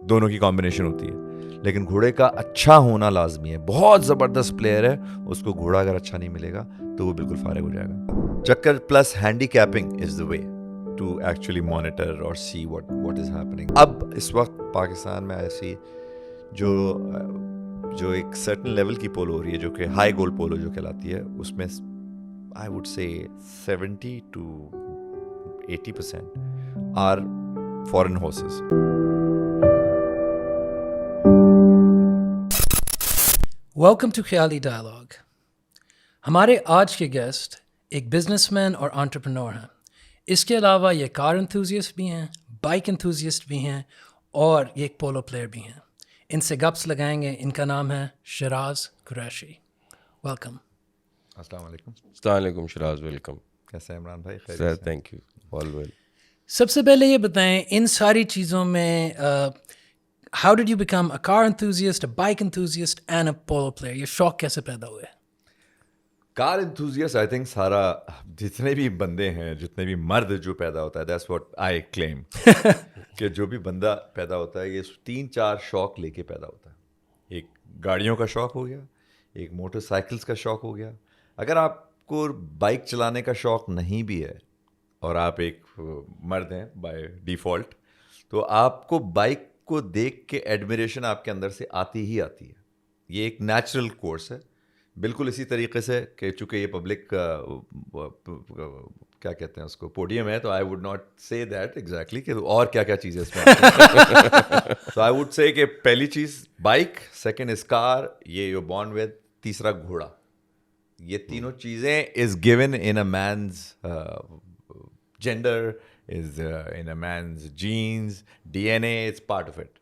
دونوں کی کمبینیشن ہوتی ہے. لیکن گھوڑے کا اچھا ہونا لازمی ہے. بہت زبردست پلیئر ہے, اس کو گھوڑا اگر اچھا نہیں ملے گا تو وہ بالکل فارغ ہو جائے گا. چکر plus handicapping is the way to actually monitor اور سی واٹ از ہیپننگ. اب اس وقت پاکستان میں ایسی جو ایک سرٹن لیول کی پولو ہو رہی ہے, جو کہ ہائی گول پولو جو کہلاتی ہے, اس میں I would say 70 to 80% are foreign horses. Welcome to Khayali dialogue. ہمارے آج کے گیسٹ ایک بزنس مین اور انٹرپرینور ہیں. اس کے علاوہ یہ کار انتھوزیسٹ بھی ہیں, بائک انتھوزیسٹ بھی ہیں, اور یہ ایک پولو پلیئر بھی ہیں. ان سے گپس لگائیں گے. ان کا نام ہے شراز قریشی. ویلکم. السلام علیکم. السلام علیکم شراز, ویلکم. کیسے ہیں عمران بھائی؟ Sir thank you, all well. سب سے پہلے یہ بتائیں, ان ساری چیزوں میں how did you become a car enthusiast, a bike enthusiast and a polo player? یہ شوق کیسے پیدا ہوئے؟ کار انتھوزیسٹ آئی تھنک سارا جتنے بھی بندے ہیں, جتنے بھی مرد جو پیدا ہوتا ہے, دیٹس واٹ آئی کلیم کہ جو بھی بندہ پیدا ہوتا ہے یہ 3-4 شوق لے کے پیدا ہوتا ہے. ایک گاڑیوں کا شوق ہو گیا, ایک موٹر سائیکلس کا شوق ہو گیا. اگر آپ کو بائک چلانے کا شوق نہیں بھی ہے اور آپ ایک مرد ہیں بائی ڈیفالٹ, تو آپ کو بائک کو دیکھ کے ایڈمیریشن آپ کے اندر سے آتی ہی آتی ہے. یہ ایک نیچرل کورس ہے. بالکل اسی طریقے سے کہ چونکہ یہ پبلک کیا کہتے ہیں اس کو, پوڈیم ہے, تو آئی ووڈ ناٹ سے دیٹ ایگزیکٹلی کہ اور کیا کیا چیزیں اس میں تو آئی ووڈ سے کہ پہلی چیز بائک, سیکنڈ از کار, یہ یو بورن ود, تیسرا گھوڑا. یہ تینوں چیزیں is given in A means gender, is in A means genes, D N A, it's part of it.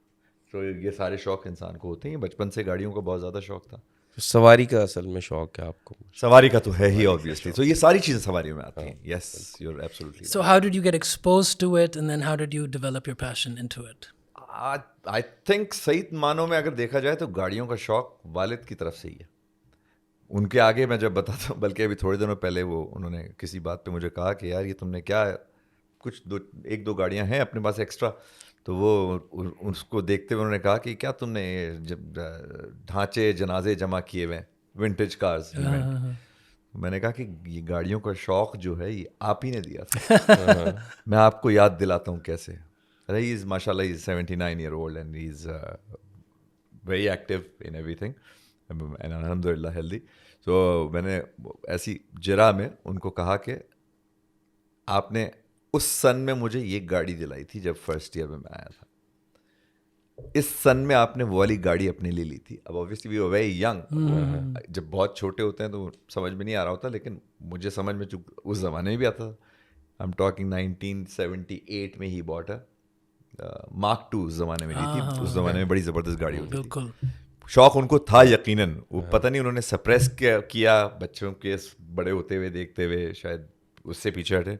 تو یہ سارے شوق انسان کو ہوتے ہیں. بچپن سے گاڑیوں کا بہت زیادہ شوق تھا. سواری کا اصل میں شوق ہے آپ کو؟ سواری کا تو ہے ہی آبویسلی. تو یہ ساری چیزیں سواریوں میں آتی ہیں. Yes, you are absolutely. So how did you get exposed to it, and then how did you develop your passion into it? I think صحیح معنوں میں اگر دیکھا جائے تو گاڑیوں کا شوق والد کی طرف سے ہی ہے. ان کے آگے میں جب بتاتا ہوں, بلکہ ابھی تھوڑے دنوں پہلے انہوں نے کسی بات پہ مجھے کہا کہ یار یہ تم نے کیا, کچھ 1-2 گاڑیاں ہیں اپنے پاس ایکسٹرا. تو وہ اس کو دیکھتے ہوئے انہوں نے کہا کہ کیا تم نے ڈھانچے جنازے جمع کیے ہوئے ہیں, ونٹیج کارز. میں نے کہا کہ یہ گاڑیوں کا شوق جو ہے یہ آپ ہی نے دیا تھا. میں آپ کو یاد دلاتا ہوں کیسے. ارے ہی از ماشاء اللہ, ہی از 79 year old and he is very active in everything and alhamdulillah healthy. تو میں نے ایسی جرا میں ان کو کہا کہ آپ نے اس سن میں مجھے یہ گاڑی دلائی تھی جب فرسٹ ایئر میں آیا تھا. اس سن میں آپ نے وہ والی گاڑی اپنے لیے لی تھی. اب obviously we are very young, جب بہت چھوٹے ہوتے ہیں تو سمجھ میں نہیں آ رہا ہوتا, لیکن مجھے سمجھ میں اس زمانے میں بھی آتا تھا. آئی ایم ٹاکنگ 1978 میں ہی باٹ ہے مارک 2 اس زمانے میں لی تھی. اس زمانے میں بڑی زبردست گاڑی ہوتی تھی. بالکل شوق ان کو تھا یقیناً. وہ پتہ نہیں انہوں نے سپریس کیا بچوں کے بڑے ہوتے ہوئے دیکھتے ہوئے, شاید اس سے پیچھے ہٹے.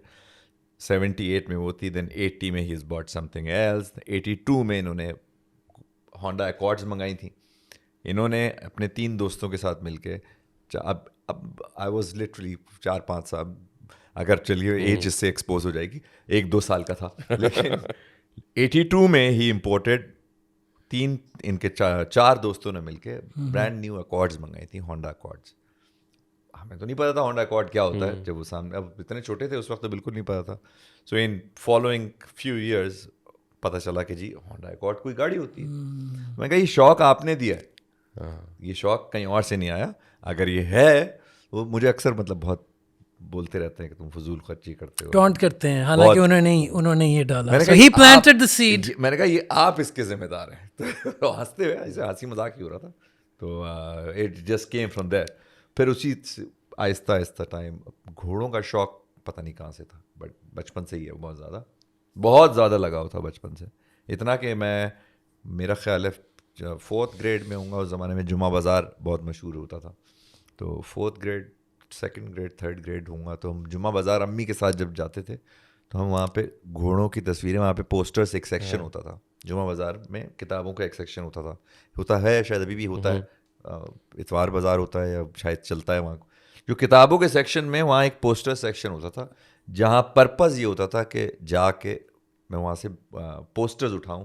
78 میں وہ تھی, دین 80 میں ہی از باٹ سم تھنگ ایلس. 82 میں انہوں نے ہونڈا ایکارڈز منگائی تھیں. انہوں نے اپنے 3 دوستوں کے ساتھ مل کے, اب آئی واز لٹرلی 4-5 سال, اگر چلیے ایج اس سے ایکسپوز ہو جائے گی, 1-2 سال کا تھا, لیکن 82 میں ہی امپورٹڈ 3 ان کے 4 دوستوں نے مل کے برانڈ نیو ایکارڈز منگائی تھیں, ہونڈا ایکارڈز. ہمیں تو نہیں پتا تھا ہونڈا ایکارڈ کیا ہوتا ہے جب وہ سامنے, اب اتنے چھوٹے تھے اس وقت تو بالکل نہیں پتا تھا. سو ان فالوئنگ فیو ایئرز پتہ چلا کہ جی ہونڈا ایکارڈ کوئی گاڑی ہوتی ہے. میں کہا یہ شوق آپ نے دیا ہے, یہ شوق کہیں اور سے نہیں آیا. اگر یہ ہے, وہ مجھے اکثر مطلب بہت بولتے رہتے ہیں کہ تم فضول خرچی کرتے ہو, ٹونٹ کرتے ہیں, حالانکہ انہوں نے یہ ڈالا. میں نے So he planted the seed. میں نے کہا یہ آپ اس کے ذمہ دار ہیں. تو ہنستے ہوئے, ایسے ہنسی مذاق ہی ہو رہا تھا. تو اٹ جسٹ کیم فرام دیر. پھر اسی آہستہ آہستہ ٹائم, گھوڑوں کا شوق پتہ نہیں کہاں سے تھا, بٹ بچپن سے ہی ہے, بہت زیادہ لگاؤ تھا بچپن سے. اتنا کہ میرا خیال ہے 4th grade میں ہوں گا, اس زمانے میں جمعہ بازار بہت مشہور ہوتا تھا. تو 4th grade 2nd grade 3rd grade ہوں گا, تو ہم جمعہ بازار امی کے ساتھ جب جاتے تھے تو ہم وہاں پہ گھوڑوں کی تصویریں, وہاں پہ پوسٹرس ایک سیکشن ہوتا تھا. جمعہ بازار میں کتابوں کا ایک سیکشن ہوتا ہے شاید ابھی بھی ہوتا ہے, اتوار بازار ہوتا ہے یا شاید چلتا ہے وہاں. جو کتابوں کے سیکشن میں وہاں ایک پوسٹر سیکشن ہوتا تھا, جہاں پرپز یہ ہوتا تھا کہ جا کے میں وہاں سے پوسٹرز اٹھاؤں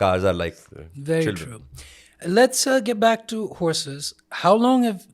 Cars are like Very children. true. Let's get back to horses. How long have,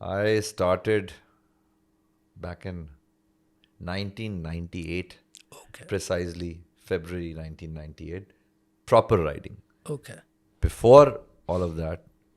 I started back in 1998, Okay. precisely February 1998, proper riding. Okay. Before all of that,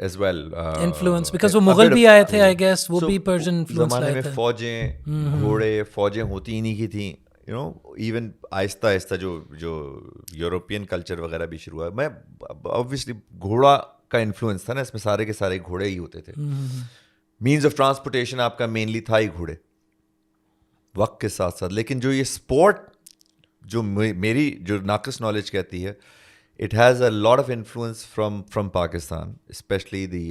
as well. Influence, because وہ a Mughal bit بھی of- آئے تھے, I guess, وہ So, بھی Persian influence زمانے لائے میں تھے. فوجیں گھوڑے فوجیں ہوتی ہی نہیں کی تھیں, ایون آہستہ آہستہ جو یورپین کلچر وغیرہ بھی شروع ہوا. میں obviously گھوڑا کا انفلوئنس تھا نا اس میں, سارے کے سارے گھوڑے ہی ہوتے تھے. مینز آف ٹرانسپورٹیشن آپ کا مینلی تھا ہی گھوڑے وقت کے ساتھ ساتھ. لیکن جو یہ اسپورٹ جو میری جو ناقص نالج کہتی ہے, it has a lot of influence from Pakistan, especially the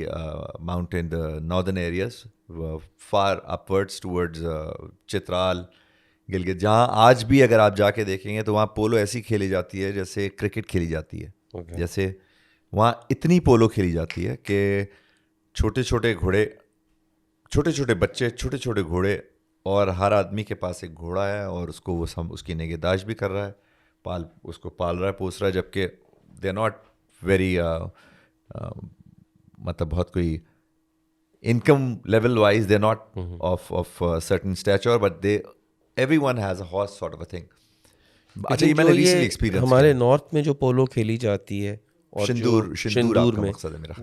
mountain, the northern areas, far upwards towards Chitral, Gilgit, جہاں آج بھی اگر آپ جا کے دیکھیں گے تو وہاں پولو ایسی کھیلی جاتی ہے جیسے کرکٹ کھیلی جاتی ہے. جیسے وہاں اتنی پولو کھیلی جاتی ہے کہ چھوٹے چھوٹے گھوڑے, چھوٹے چھوٹے بچے, چھوٹے چھوٹے گھوڑے, اور ہر آدمی کے پاس ایک گھوڑا ہے اور اس کو وہ اس کی نگہداشت بھی کر رہا ہے, اس کو پال رہا ہے, پوس رہا ہے, جبکہ دے آر ناٹ ویری مطلب بہت کوئی income level wise they are not of certain stature, but they every one has a horse sort of a thing. اچھا, یہ میں نے ریسنٹلی ایکسپیرینس ہمارے نارتھ میں جو پولو کھیلی جاتی ہے اور شندور میں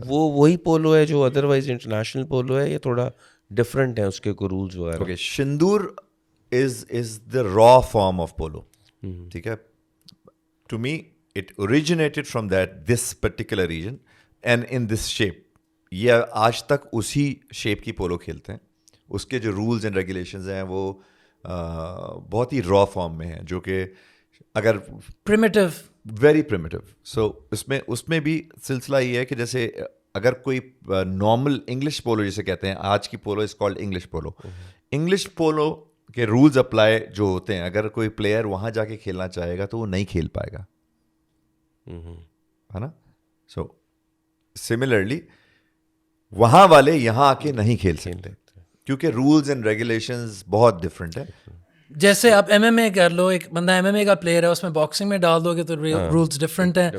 وہ وہی پولو ہے جو ادروائز انٹرنیشنل پولو ہے, یہ تھوڑا ڈفرینٹ ہے اس کے کو رولز وغیرہ. Okay, Shandur is the raw form of polo. ٹھیک ہے, to me it originated from this particular region and in this shape. یہ آج تک اسی شیپ کی پولو کھیلتے ہیں. اس کے جو رولز اینڈ ریگولیشنز ہیں وہ بہت ہی را فارم میں ہیں, جو کہ اگر پریمیٹیو, ویری پریمیٹیو. سو اس میں بھی سلسلہ یہ ہے کہ جیسے اگر کوئی نارمل انگلش پولو جسے کہتے ہیں, آج کی polo is called English polo. English polo کے رولز اپلائی جو ہوتے ہیں, اگر کوئی پلیئر وہاں جا کے کھیلنا چاہے گا تو وہ نہیں کھیل پائے گا, ہے نا. سو سملرلی وہاں والے یہاں آ کے نہیں کھیل سکتے کیونکہ رولز اینڈ ریگولیشنز بہت ڈفرینٹ ہیں. جیسے آپ ایم ایم اے کر لو, ایک بندہ ایم ایم اے کا پلیئر ہے, اس میں باکسنگ میں ڈال دو گے تو رولز ڈفرینٹ ہیں,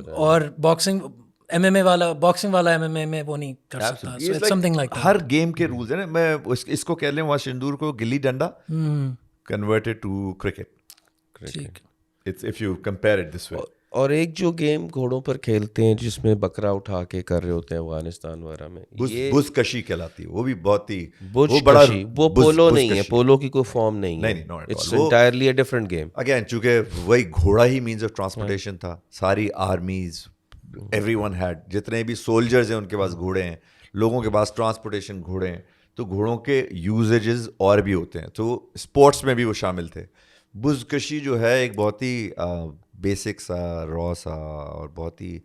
اور باکسنگ ایم ایم اے والا باکسنگ والا ایم ایم اے میں وہ نہیں کر سکتا. سمتھنگ لائک ہر گیم کے رولز ہیں نا. میں اس کو کہہ لیں وہاں شندور کو gilli danda converted to cricket, if you compare it this way. اور ایک جو گیم گھوڑوں پر کھیلتے ہیں جس میں بکرا اٹھا کے کر رہے ہوتے ہیں افغانستان وغیرہ میں, بز کشی کہلاتی ہے, وہ بھی بہت ہی وہ پولو نہیں ہے, پولو کی کوئی فارم نہیں ہے, it's entirely a different game. Again چونکہ وہی گھوڑا ہی مینز آف ٹرانسپورٹیشن تھا. ساری آرمیز, ایوری ون ہیڈ, جتنے بھی سولجرز ہیں ان کے پاس گھوڑے ہیں, لوگوں کے پاس ٹرانسپورٹیشن گھوڑے ہیں, تو گھوڑوں کے یوزیجز اور بھی ہوتے ہیں, تو اسپورٹس میں بھی وہ شامل تھے. بز کشی جو ہے ایک بہت ہی بیسک سا, را سا, اور بہت ہی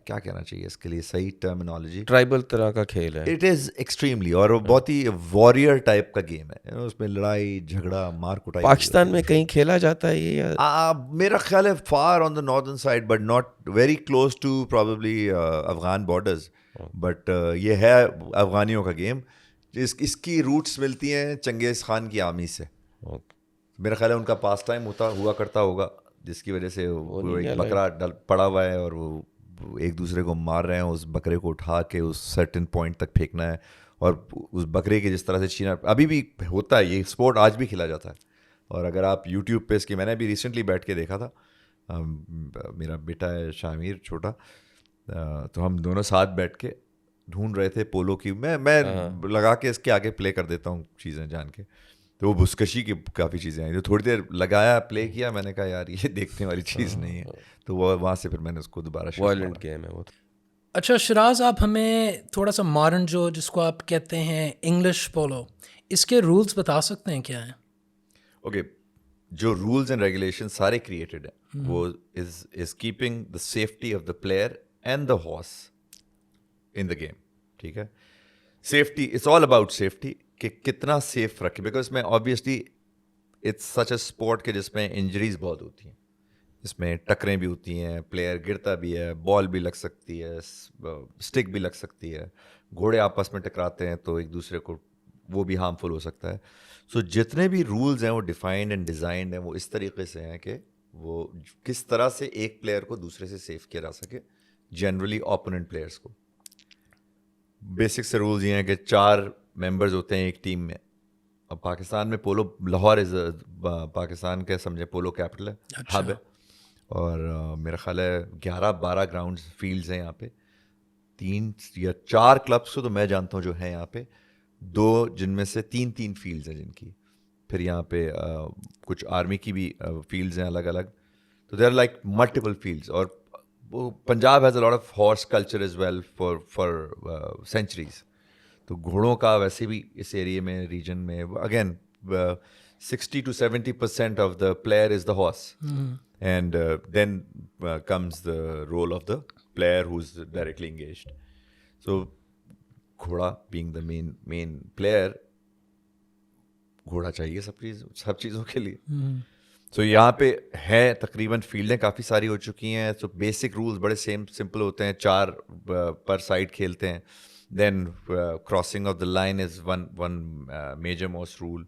کیا کہنا چاہیے اس کے لیے صحیح ٹرمینالوجی, ٹرائبل طرح کا کھیل ہے. اٹ از ایکسٹریملی, اور بہت ہی وارئر ٹائپ کا گیم ہے. اس میں لڑائی جھگڑا مار کٹائی. پاکستان میں کہیں کھیلا جاتا ہے یہ, میرا خیال ہے far on the northern side, but not very close to probably Afghan borders, but یہ ہے افغانیوں کا گیم. اس کی روٹس ملتی ہیں چنگیز خان کی آرمی سے. میرا خیال ہے ان کا پاس ٹائم ہوا کرتا ہوگا, جس کی وجہ سے وہ ایک بکرا پڑا ہوا ہے اور وہ ایک دوسرے کو مار رہے ہیں. اس بکرے کو اٹھا کے اس سرٹن پوائنٹ تک پھینکنا ہے, اور اس بکرے کے جس طرح سے چھینا, ابھی بھی ہوتا ہے یہ اسپورٹ, آج بھی کھیلا جاتا ہے. اور اگر آپ یوٹیوب پہ اس کی, میں نے ابھی ریسنٹلی بیٹھ کے دیکھا تھا, میرا بیٹا ہے شامیر چھوٹا, تو ہم دونوں ساتھ بیٹھ کے ڈھونڈ رہے تھے پولو کی. میں لگا کے اس کے آگے پلے کر دیتا ہوں چیزیں جان کے, تو وہ بزکشی کی کافی چیزیں آئیں, تو تھوڑی دیر لگایا, پلے کیا, میں نے کہا یار یہ دیکھنے والی چیز نہیں ہے, تو وہ وہاں سے پھر میں نے اس کو دوبارہ وائلنٹ گیم ہے وہ. اچھا شراز, آپ ہمیں تھوڑا سا ماڈرن جس کو آپ کہتے ہیں انگلش پولو, اس کے رولز بتا سکتے ہیں کیا ہیں؟ اوکے, جو رولز اینڈ ریگولیشن سارے کریٹڈ ہیں وہ is keeping the safety of the player and the horse in the game. ٹھیک ہے, safety, it's all about safety, کہ کتنا سیف رکھے, بیکاز میں obviously it's such a sport کہ جس میں انجریز بہت ہوتی ہیں, اس میں ٹکریں بھی ہوتی ہیں, پلیئر گرتا بھی ہے, بال بھی لگ سکتی ہے, اسٹک بھی لگ سکتی ہے, گھوڑے آپس میں ٹکراتے ہیں تو ایک دوسرے کو وہ بھی ہارمفل ہو سکتا ہے. سو جتنے بھی رولز ہیں وہ ڈیفائنڈ اینڈ ڈیزائنڈ ہیں, وہ اس طریقے سے ہیں کہ وہ کس طرح سے ایک پلیئر کو دوسرے سے سیف کیا جا سکے, جنرلی اوپوننٹ پلیئرس کو. بیسک سے رولز یہ ہیں کہ 4 ممبرز ہوتے ہیں ایک ٹیم میں. اب پاکستان میں پولو, لاہور پاکستان کا سمجھے پولو کیپٹل ہے, ہب ہے, اور میرا خیال ہے 11-12 گراؤنڈز فیلڈز ہیں یہاں پہ. 3 یا 4 کلبس کو تو میں جانتا ہوں جو ہیں یہاں پہ, 2 جن میں سے 3 فیلڈز ہیں جن کی. پھر یہاں پہ کچھ آرمی کی بھی فیلڈز ہیں الگ الگ. تو there are like multiple fields. اور Punjab has a lot of horse culture as well for centuries. تو گھوڑوں کا ویسے بھی اس ایریے میں ریجن میں again 60 to 70% of the player is the horse. And then comes the role of the player who's directly engaged. So ghoda being the main player, گھوڑا چاہیے سب چیزوں کے لیے. سو یہاں پہ ہے تقریباً فیلڈیں کافی ساری ہو چکی ہیں. سو بیسک رولز بڑے سمپل ہوتے ہیں, 4 پر سائڈ کھیلتے ہیں. Then crossing of the line is one major most rule.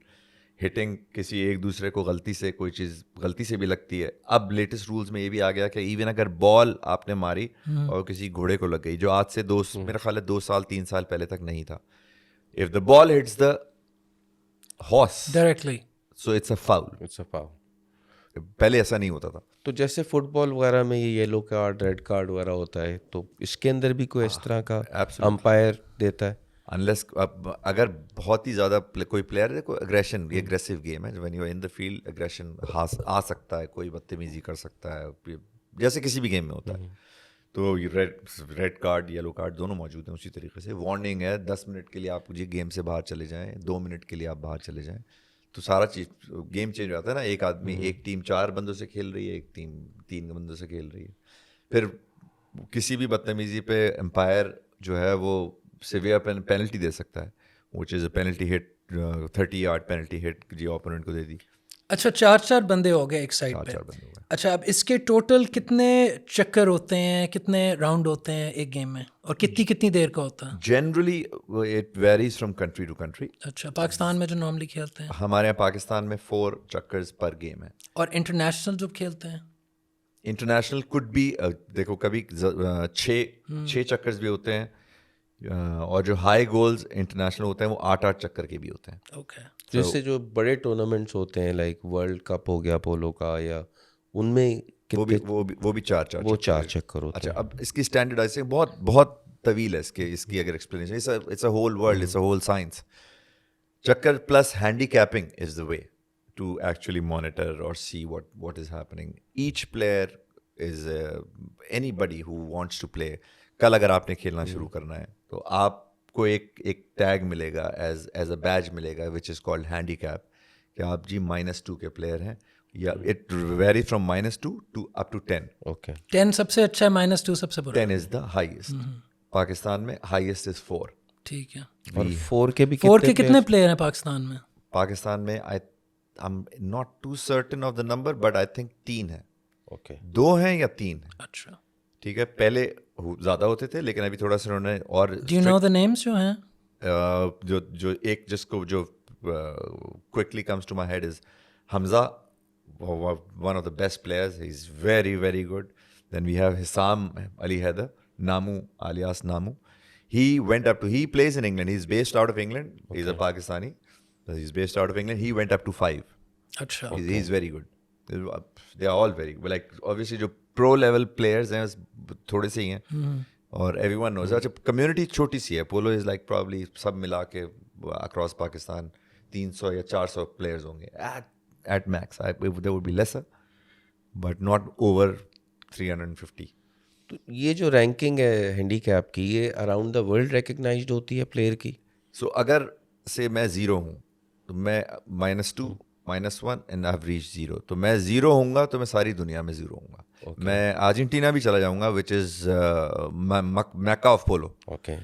Hitting کسی ایک دوسرے کو غلطی سے کوئی چیز غلطی سے بھی لگتی ہے. اب لیٹسٹ رولز میں یہ بھی آ گیا کہ ایون اگر بال آپ نے ماری اور کسی گھوڑے کو لگ گئی, جو آج سے میرا خیال ہے 2 سال 3 سال پہلے تک نہیں تھا, if the ball hits the horse directly, so it's a foul. It's a foul. پہلے ایسا نہیں ہوتا تھا. تو جیسے فٹ بال وغیرہ میں یہ یلو کارڈ ریڈ کارڈ وغیرہ ہوتا ہے, تو اس کے اندر بھی کوئی اس طرح کا امپائر دیتا ہے؟ انلیس اگر بہت ہی زیادہ کوئی پلیئر ہے, کوئی اگریشن, یہ اگریسو گیم ہے, when you in the field aggression آ سکتا ہے, کوئی بدتمیزی کر سکتا ہے جیسے کسی بھی گیم میں ہوتا ہے. تو ریڈ کارڈ یلو کارڈ دونوں موجود ہیں. اسی طریقے سے وارننگ ہے, 10 منٹ کے لیے آپ جی گیم سے باہر چلے جائیں, 2 منٹ کے لیے آپ باہر چلے جائیں, تو سارا چیز گیم چینج ہو جاتا ہے نا. ایک آدمی ایک ٹیم 4 بندوں سے کھیل رہی ہے, ایک ٹیم 3 بندوں سے کھیل رہی ہے. پھر کسی بھی بدتمیزی پہ امپائر جو ہے وہ سیویئر پینلٹی دے سکتا ہے, وچ is a penalty hit, 30 yard penalty hit G opponent کو دے دی. اچھا 4 بندے ہو گئے ایک سائڈ پہ. اچھا اب اس کے ٹوٹل کتنے چکر ہوتے ہیں, کتنے راؤنڈ ہوتے ہیں ایک گیم میں, اور کتنی دیر کا ہوتا ہے؟ Generally it varies from country to country. اچھا پاکستان میں جو نارملی کھیلتے ہیں, ہمارے یہاں پاکستان میں 4 چکرز پر گیم ہے. اور انٹرنیشنل جو کھیلتے ہیں انٹرنیشنل کڈ بھی دیکھو کبھی 6 چکرز بھی ہوتے ہیں, اور جو ہائی گولز انٹرنیشنل ہوتے ہیں وہ 8 چکر کے بھی ہوتے ہیں. اوکے. جیسے جو بڑے ٹورنامنٹس ہوتے ہیں لائک ورلڈ کپ ہو گیا پولو کا, یا ان میں وہ بھی 4 چکر ہوتے ہیں. اچھا اب اس کی اسٹینڈرڈائزنگ بہت طویل ہے اس کی اگر explanation, it's a whole world, it's a whole science. چکر plus handicapping is the way to actually monitor اور see what is happening. Each player is anybody who wants to play. کل اگر آپ نے کھیلنا شروع کرنا ہے تو آپ کو ایک ٹیگ ملے گا, ایز اے بیج ملے گا, which is called handicap, کہ آپ جی -2 کے پلیئر ہیں, یا it vary from -2 to up to 10. Okay 10 سب سے اچھا ہے, -2 سب سے برا. 10 از دا ہائیسٹ. پاکستان میں ہائیسٹ از 4. ٹھیک ہے. اور 4 کے بھی 4 کے کتنے پلیئر ہیں پاکستان میں؟ پاکستان میں I'm not too certain of the number, but I think 3 ہیں. اوکے 2 ہیں یا 3 ہیں. اچھا ٹھیک ہے, پہلے زیادہ ہوتے تھے لیکن ابھی تھوڑا سا انہوں نے اور Do you know the names جو ہیں؟ جو ایک جس کو جو quickly comes to my head is Hamza, one of the best players. He's very, very good. Then we have Hissam Ali Haider, Namu alias Namu. He plays in England. He's based out of England. Okay. He's a Pakistani. He's based out of England. He went up to 5. اچھا He's very good. They are all very good. Like obviously جو pro level players ہیں تھوڑے سے ہی ہیں, اور everyone knows. اچھا community چھوٹی سی ہے. پولو از لائک probably سب ملا کے across پاکستان 300 یا 400 players ہوں گے at max. There would be lesser, but not over 350. تو یہ جو رینکنگ ہے ہینڈی کیپ کی, یہ اراؤنڈ دا ورلڈ ریکگنائزڈ ہوتی ہے پلیئر کی؟ سو اگر سے میں 0 ہوں تو میں -2 -1 اینڈ آئی ہیو ریچ 0, تو میں 0 ہوں گا تو میں ساری دنیا میں 0 ہوں گا. میں ارجنٹینا بھی چلا جاؤں گا, which is Mecca of polo. Okay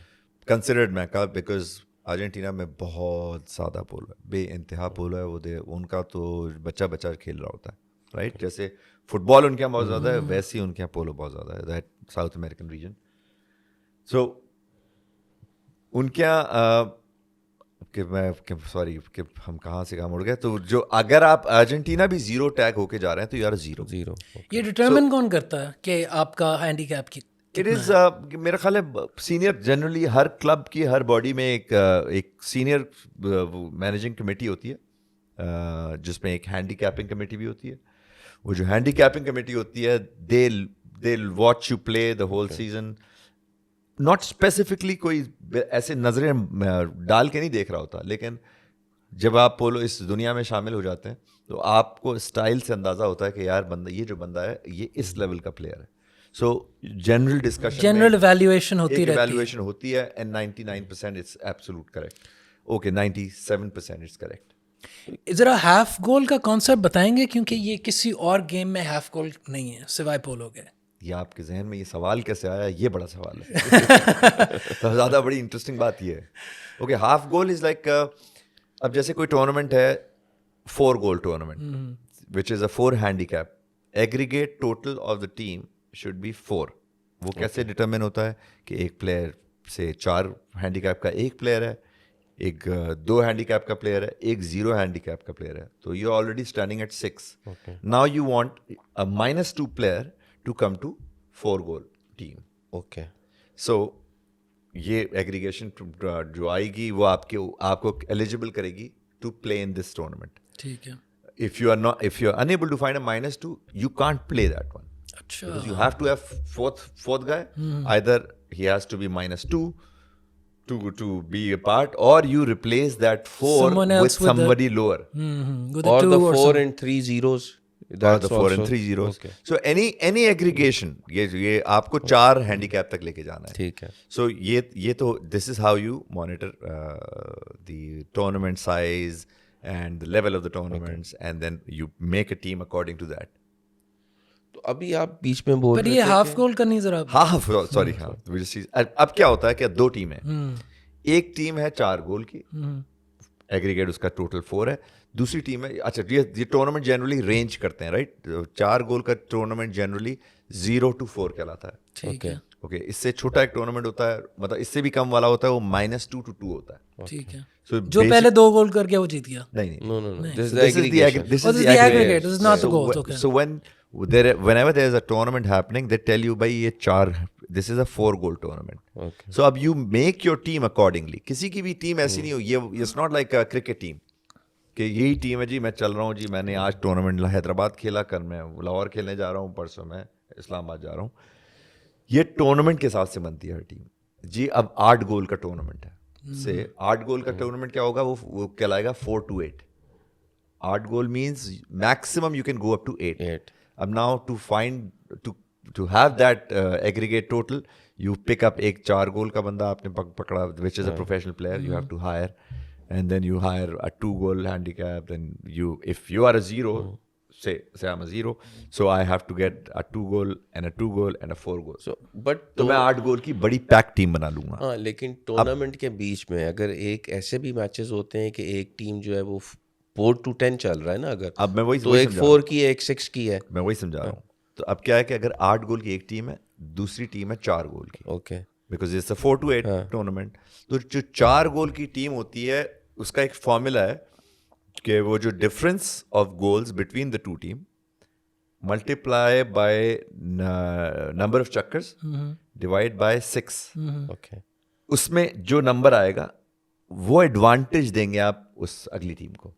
considered Mecca, because Argentina میں بہت زیادہ پولو ہے, بے انتہا پولو ہے. وہ ان کا تو بچہ کھیل رہا ہوتا ہے, رائٹ. جیسے فٹ بال ان کے یہاں بہت زیادہ ہے, ویسے ہی ان کے یہاں پولو بہت زیادہ ہے, دیٹ ساؤتھ امیریکن ریجن. سو ان کے یہاں سوری کہ ہم کہاں سے کہاں مڑ گئے. تو جو اگر آپ ارجنٹینا بھی 0 ٹیگ ہو کے جا رہے ہیں تو یار 0. یہ ڈٹرمن کون کرتا ہے کہ آپ کا ہینڈی کیپ کی؟ اٹ از میرا خیال ہے سینئر, جنرلی ہر کلب کی ہر باڈی میں ایک سینئر مینیجنگ کمیٹی ہوتی ہے, جس میں ایک ہینڈی کیپنگ کمیٹی بھی ہوتی ہے. وہ جو ہینڈی کیپنگ کمیٹی ہوتی ہے they watch you play the whole season. Not specifically کوئی ایسے نظریں ڈال کے نہیں دیکھ رہا ہوتا, لیکن جب آپ پولو اس دنیا میں شامل ہو جاتے ہیں تو آپ کو اسٹائل سے اندازہ ہوتا ہے کہ یار بندہ, یہ جو بندہ ہے یہ اس لیول کا پلیئر ہے. So general discussion, general evaluation ہوتی رہتی ہے. ایویلویشن ہوتی ہے and 99% it's absolute correct. Okay 97% it's correct. ذرا ہاف گول کا کانسیپٹ بتائیں گے, کیونکہ یہ کسی اور گیم میں ہاف گول نہیں ہے سوائے پولو کے. یہ آپ کے ذہن میں یہ سوال کیسے آیا, یہ بڑا سوال ہے. تو زیادہ بڑی انٹرسٹنگ بات یہ ہے. Okay half goal is like, اب جیسے کوئی ٹورنامنٹ ہے 4 goal tournament which is a 4 handicap, aggregate total of the team should be 4. وہ کیسے ڈٹرمن ہوتا ہے کہ ایک پلیئر سے 4 ہینڈیکیپ کا ایک پلیئر ہے, ایک 2 ہینڈیکیپ کا پلیئر ہے, ایک 0 ہینڈیکیپ کا پلیئر ہے. تو you already standing at 6. Now you want a -2 player to come to 4 goal team. Okay, so یہ ایگریگیشن جو آئے گی وہ آپ کو ایلیجیبل کرے گی to play in this tournament. ٹھیک ہے. if you are unable to find a -2, you can't play that one. اچھا. Because you have to have fourth guy. Either he has to be -2 to be a part, or you replace that 4 Someone else with somebody lower. With or a 2 the or 4 something. and 3 zeros. Or That's the 4 and also- 3 zeros. Okay. So any aggregation, یہ آپ کو 4 handicap تک لے کے جانا ہے. ٹھیک ہے. So یہ تو this is how you monitor the tournament size and the level of the tournaments, and then you make a team according to that. تو ابھی آپ بیچ میں بول پر رہے یہ تھے ہاف گول کرنی ذرا. ہاں سوری, ہاں اب کیا ہوتا ہے کہ 2 ٹیمیں, ایک ٹیم ہے 4 گول کی, ایگریگیٹ اس کا ٹوٹل 4 ہے. دوسری ٹیم ہے, اچھا یہ ٹورنامنٹ جنرلی رینج کرتے ہیں رائٹ. 4 گول کا ٹورنامنٹ جنرلی 0 to 4 کہلاتا ہے. ٹھیک ہے. اوکے, اس سے چھوٹا ایک ٹورنامنٹ ہوتا ہے, مطلب اس سے بھی کم والا ہوتا ہے, وہ -2 to 2 ہوتا ہے. ٹھیک ہے. So جو پہلے 2 گول کر کے وہ جیت گیا. نہیں No. This is So the this is the aggregation. this Oh, is this the is the aggregate. aggregate. This is not the goals. Okay. So whenever there is a tournament happening, they tell you bhai ye 4, this is a 4 goal tournament. Okay. So اب you make your team accordingly. کسی کی بھی team ایسی نہیں ہو, یہ it's not like a cricket team کہ یہی team ہے جی میں چل رہا ہوں جی, میں نے آج ٹورنامنٹ حیدرآباد کھیلا, کل میں لاہور کھیلنے جا رہا ہوں, پرسوں میں اسلام آباد جا رہا ہوں. یہ ٹورنامنٹ کے حساب سے بنتی ہے ہر ٹیم. جی اب 8 گول کا ٹورنامنٹ ہے, سے 8 گول کا ٹورنامنٹ کیا ہوگا, وہ کہلائے گا 4 to 8. 8 goal means maximum you can go up to 8. اب now to have that aggregate total, you pick up ایک 4 گول کا بندہ آپ نے پکڑا, which is a professional player, you have to hire, and then you hire a 2 goal handicap, then if you are a 0, say I'm a 0, so I have to get a 2 goal and a 2 goal and a 4 goal. So but تو میں 8 گول کی بڑی pack team بنا لوں گا. ہاں, لیکن tournament کے بیچ میں اگر ایک ایسے بھی میچز ہوتے ہیں کہ ایک ٹیم جو ہے وہ 4 to 10 چل رہا ہے نا, اگر اب میں وہی تو ایک 4 کی ہے, ایک 6 کی ہے. میں وہی سمجھا رہا ہوں. تو اب کیا ہے کہ اگر 8 گول کی ایک ٹیم ہے, دوسری ٹیم ہے 4 گول کی. Okay. Because it's a 4 to 8 tournament. تو جو 4 گول کی ٹیم ہوتی ہے اس کا ایک فارمولا ہے کہ وہ جو difference of goals between the 2 team multiply by number of checkers divide by 6. Okay. اس میں جو نمبر آئے گا وہ ایڈوانٹیج دیں گے آپ اس اگلی ٹیم کو.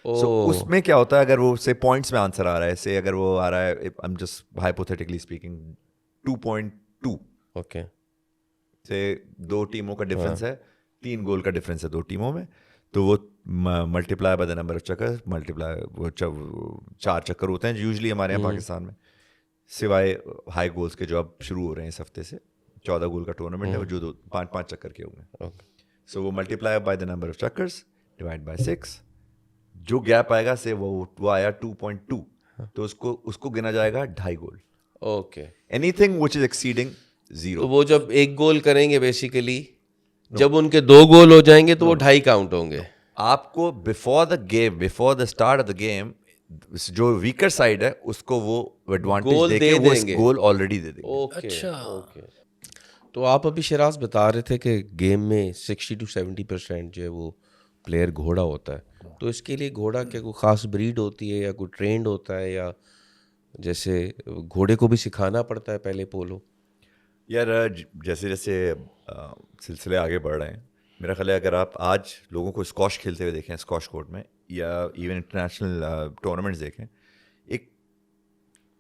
So, اس میں کیا ہوتا ہے, اگر وہ سے پوائنٹس میں آنسر آ رہا ہے, سے اگر وہ آ رہا ہے, I'm just hypothetically speaking 2.2, okay, سے 2 ٹیموں کا ڈفرینس ہے, 3 گول کا ڈفرینس ہے 2 ٹیموں میں, تو وہ multiply by the number of چکر, ملٹیپلائی وہ 4 چکر ہوتے ہیں یوزلی ہمارے یہاں پاکستان میں, سوائے ہائی گولس کے جو اب شروع ہو رہے ہیں اس ہفتے سے. 14 گول کا ٹورنامنٹ ہے وہ جو 5 چکر کے ہوئے ہیں. سو وہ multiply by the number of چکرس ڈیوائڈ بائی 6, جو گیپ آئے گا سے وہ آیا 2.2, تو اس کو گنا جائے گا 2.5 goal. Okay. Anything which is exceeding 0. تو وہ جب 1 گول کریں گے بیسیکلی, جب ان کے 2 گول ہو جائیں گے تو وہ 2.5 کاؤنٹ ہوں گے. آپ کو before the game, before the start of the game, جو ویکر سائڈ ہے اس کو وہ ایڈوانٹیج دے کے وہ گول آلریڈی دے دیں گے. اوکے. اوکے. تو آپ ابھی شراز بتا رہے تھے کہ گیم میں 60 to 70% جو ہے وہ پلیئر گھوڑا ہوتا ہے. تو اس کے لیے گھوڑا کیا کوئی خاص بریڈ ہوتی ہے یا کوئی ٹرینڈ ہوتا ہے, یا جیسے گھوڑے کو بھی سکھانا پڑتا ہے پہلے پولو؟ یار جیسے جیسے سلسلے آگے بڑھ رہے ہیں, میرا خیال ہے اگر آپ آج لوگوں کو اسکواش کھیلتے ہوئے دیکھیں اسکواش کورٹ میں, یا ایون انٹرنیشنل ٹورنامنٹس دیکھیں, ایک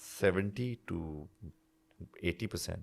70 to 80%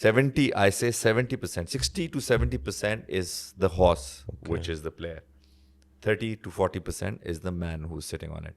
70% 60 to 70% is the horse, which is the player. 30 to 40% is the man who's sitting on it.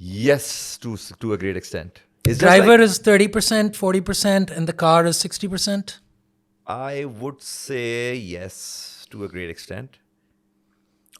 Yes, to a great extent. Driver is 30%, 40%, and the car is 60%? I would say yes, to a great extent.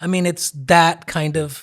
I mean, it's that kind of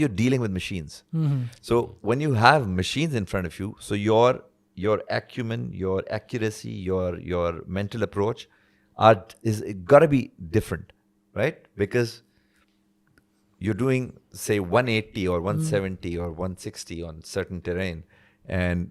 you're dealing with machines. So when you have machines in front of you, so your acumen, your accuracy, your mental approach is gotta be different, right? Because you're doing say 180 or 170 or 160 on certain terrain, and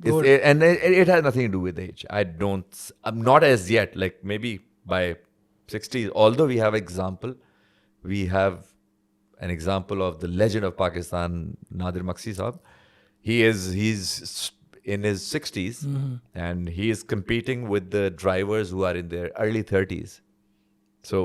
and it has nothing to do with age. I'm not as yet, like maybe by 60s, although we have an example of the legend of Pakistan, Nadir Maksi Saab. He's in his 60s, and he is competing with the drivers who are in their early 30s. So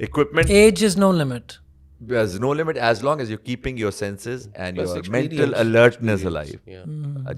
Equipment, age is no limit. There's no limit as long as you're keeping your senses and your mental alertness alive.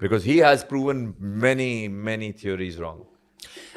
because he has proven many theories wrong.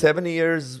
7 years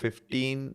15,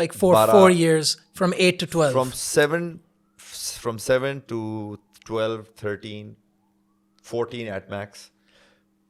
like 4 years from 8 to 12. From 7 to 12, 13, 14 at max.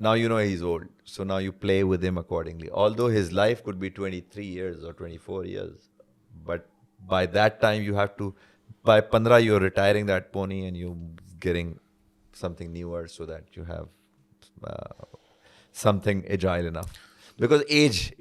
now you know he's old. So now you play with him accordingly. Although his life could be 23 years or 24 years. But by that time you have to, by 15 you're retiring that pony and you're getting something newer so that you have something agile enough. Because age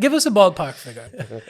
Give us a ballpark figure.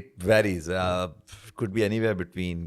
it varies. Could be anywhere between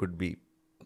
could be,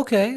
Okay,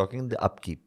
talking the upkeep,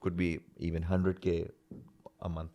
could be even 100K a month,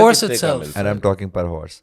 horse itself? and I'm talking per horse.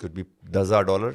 $10,000,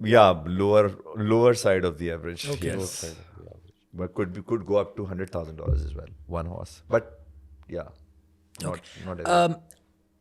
yeah, lower side of the average. Yes, but could go up to $100,000 as well, one horse. But yeah, not every.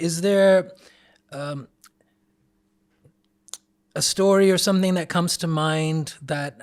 is there a story or something that comes to mind that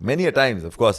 Many a times, of course.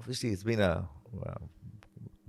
obviously it's been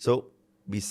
So 21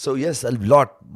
So yes, a lot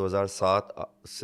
2007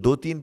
2-3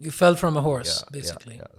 You fell from a horse, basically.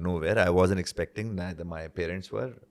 nowhere. I wasn't expecting, neither my parents were.